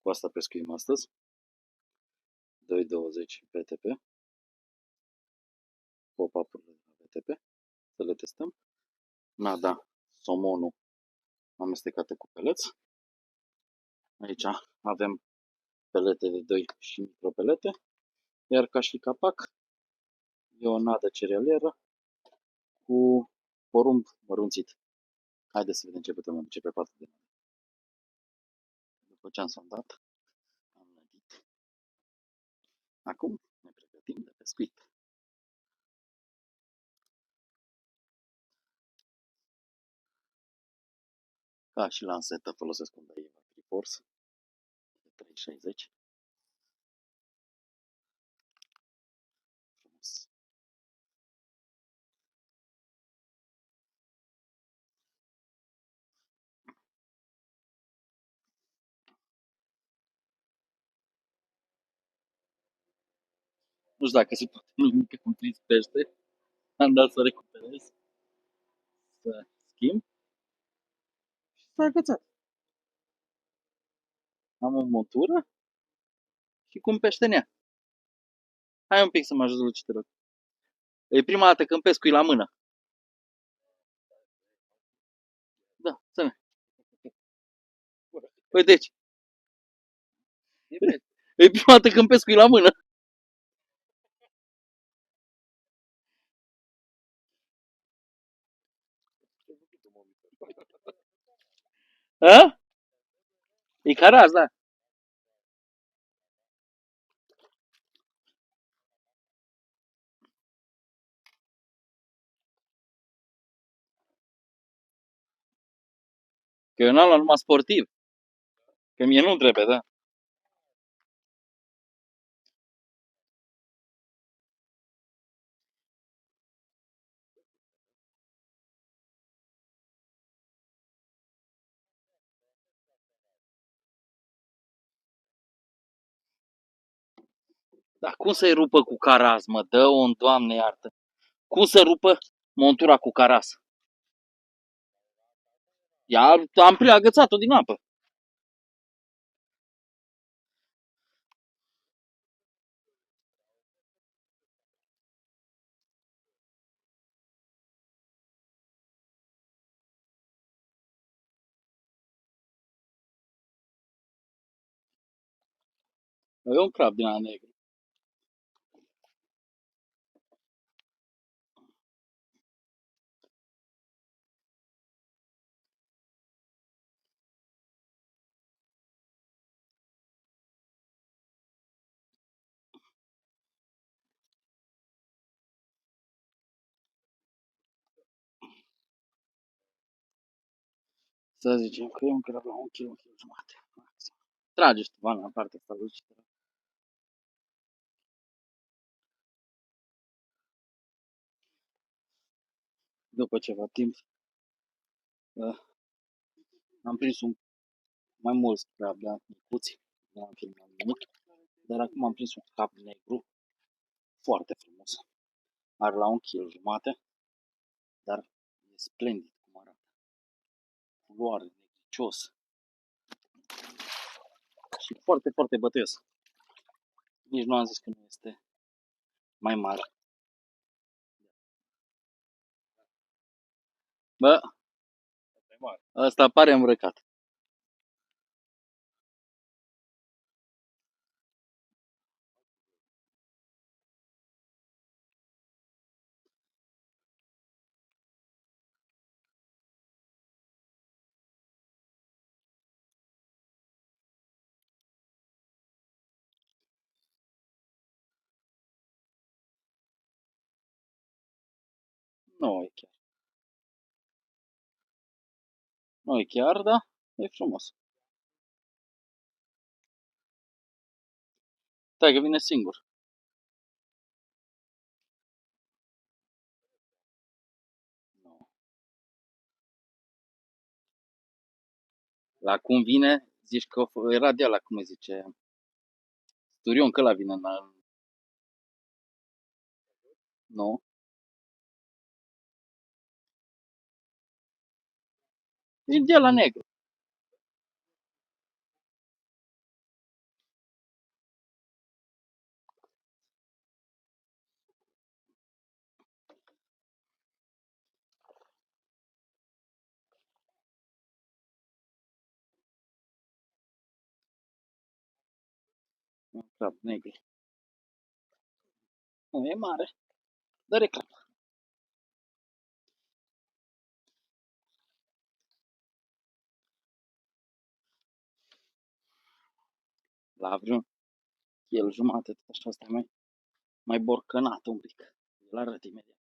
Cu asta pescuim astăzi. 2,20 VTP. Pop-up-urile de la VTP. Să le testăm. Nada, somonul amestecate cu peleți. Aici avem pelete de 2 și micropelete. Iar ca și capac e o nadă cerealieră cu porumb mărunțit. Haideți să vedem ce putem aduce pe partea de mână. După ce am sondat, am nădit. Acum ne pregătim de pescuit. Ca și la ansetă folosesc un Daiwa Triforce de 360. Frumos. Nu știu dacă se poate numi că am prins pește. Am dat să recuperez, să schimb și s-a agățat. Am o montură și cu un pește în ea. Hai un pic să mă ajut, Luci, te rog. E prima dată când pescui la mână. Da, să ne. Păi deci. E prima dată când pescui la mână. A? E caraz, da. Că eu n-am luat numai sportiv. Că mie nu trebuie, da. Dar cum să-i rupă cu caraz, mă? Dă-o, Doamne iartă. Cum să rupă montura cu caraz? Am agățat-o din apă. E un crab din ala negru. Să zicem că e un crab la 1 kg, 1 kg jumate. Trageți tu bani la parte asta, Luci. După ceva timp am prins mai mulți crab, da, micuți. Nu am filmat nimic. Dar acum am prins un cap negru foarte frumos. Are la 1 kg jumate, dar e splendid cum arată. Culoare, negricios. Și foarte, foarte bătăios. Nici nu am zis că nu este mai mare. Bă, ăsta pare îmbrăcat. Nu e chiar. Nu e chiar, dar e frumos. Stai că vine singur. Nu. La cum vine, zici că era de ala, cum îi zice, Turion, că la vine în... Nu. E de la negru. Un crab negru. Nu e mare, dar e crab. La vreun el jumate, tot așa, asta e mai borcănată un pic. Îl arăt imediat.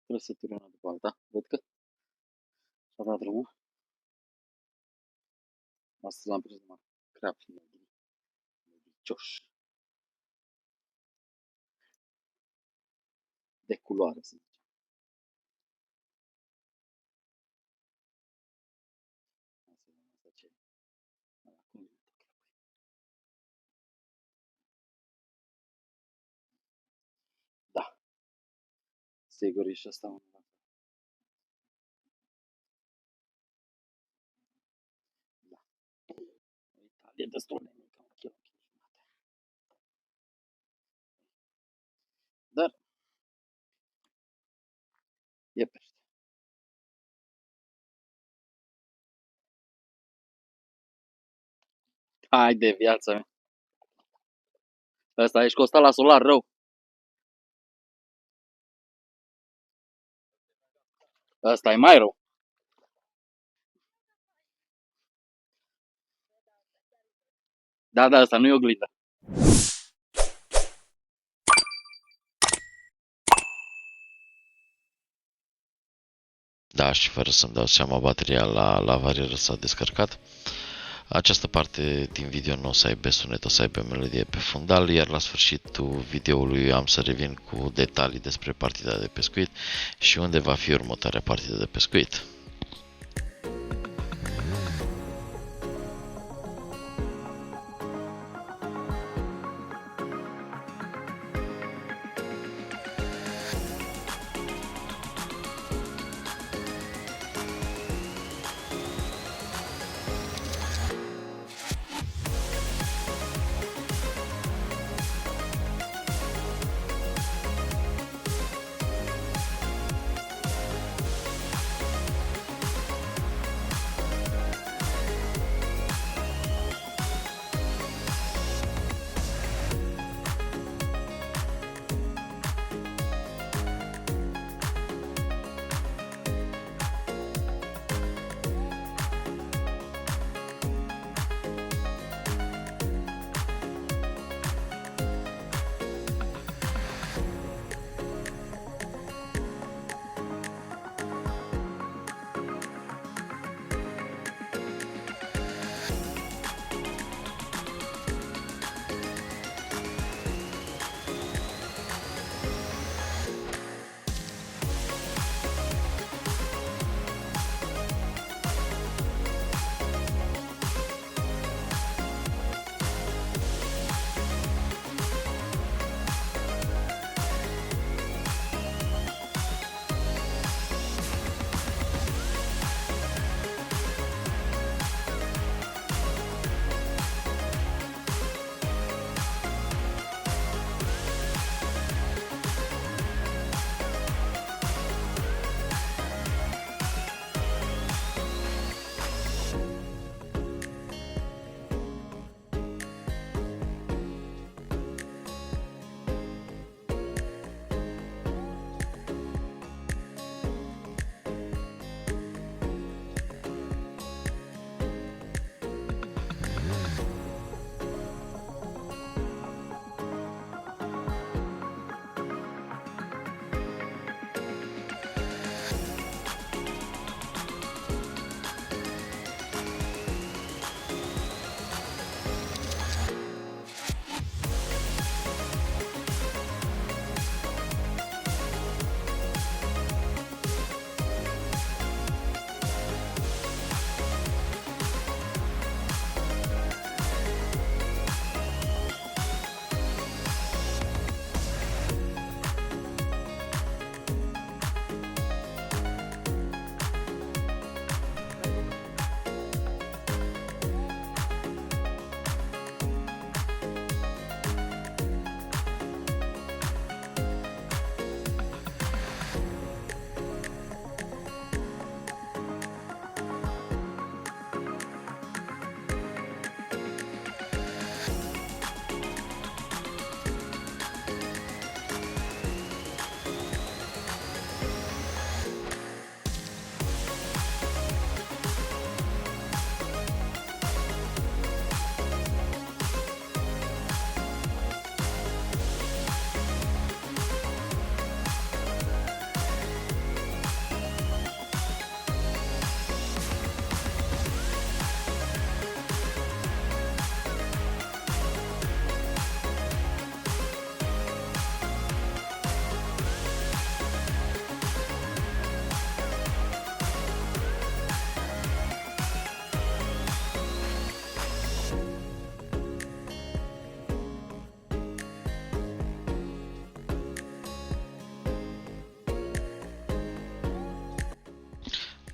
Trăsături una după alta. Văd că s-a dat drumul. Astăzi l-am prins numai crab negri. Negricioși. De culoare, să zicem. Asta ce e. Acum da, sigur e și asta un da. E destul de mică, un kilo, un kilo jumate. Dar e pește. Hai de viața mea. Ăsta ești costat la solar rău. Ăsta e mai rău. Da, da, ăsta nu e oglindă. Da, și fără să-mi dau seama, bateria la varieră s-a descărcat. Această parte din video nu o să aibă sunet, o să aibă melodie pe fundal, iar la sfârșitul videoului am să revin cu detalii despre partida de pescuit și unde va fi următoarea partidă de pescuit.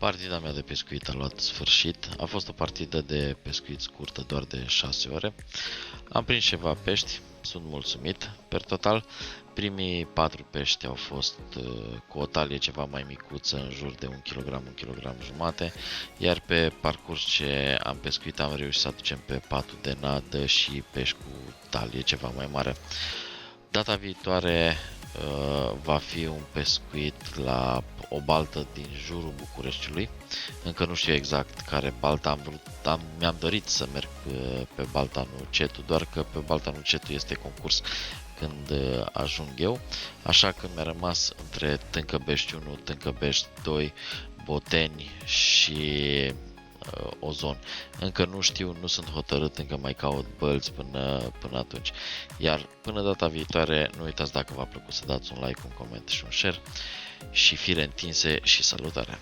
Partida mea de pescuit a luat sfârșit. A fost o partidă de pescuit scurtă, doar de 6 ore. Am prins ceva pești, sunt mulțumit. Per total, primii 4 pești au fost cu o talie ceva mai micuță, în jur de 1 kg, 1 kg jumate, iar pe parcurs ce am pescuit am reușit să aducem pe patul de nadă și pești cu talie ceva mai mare. Data viitoare va fi un pescuit la o baltă din jurul Bucureștiului. Încă nu știu exact care baltă mi-am dorit să merg pe balta Nucetu, doar că pe balta Nucetu este concurs când ajung eu, așa că mi-a rămas între Tâncăbești 1, Tâncăbești 2, Boteni și Ozon. Încă nu știu, nu sunt hotărât, încă mai caut bălți până atunci. Iar până data viitoare, nu uitați, dacă v-a plăcut, să dați un like, un coment și un share și fire întinse și salutare!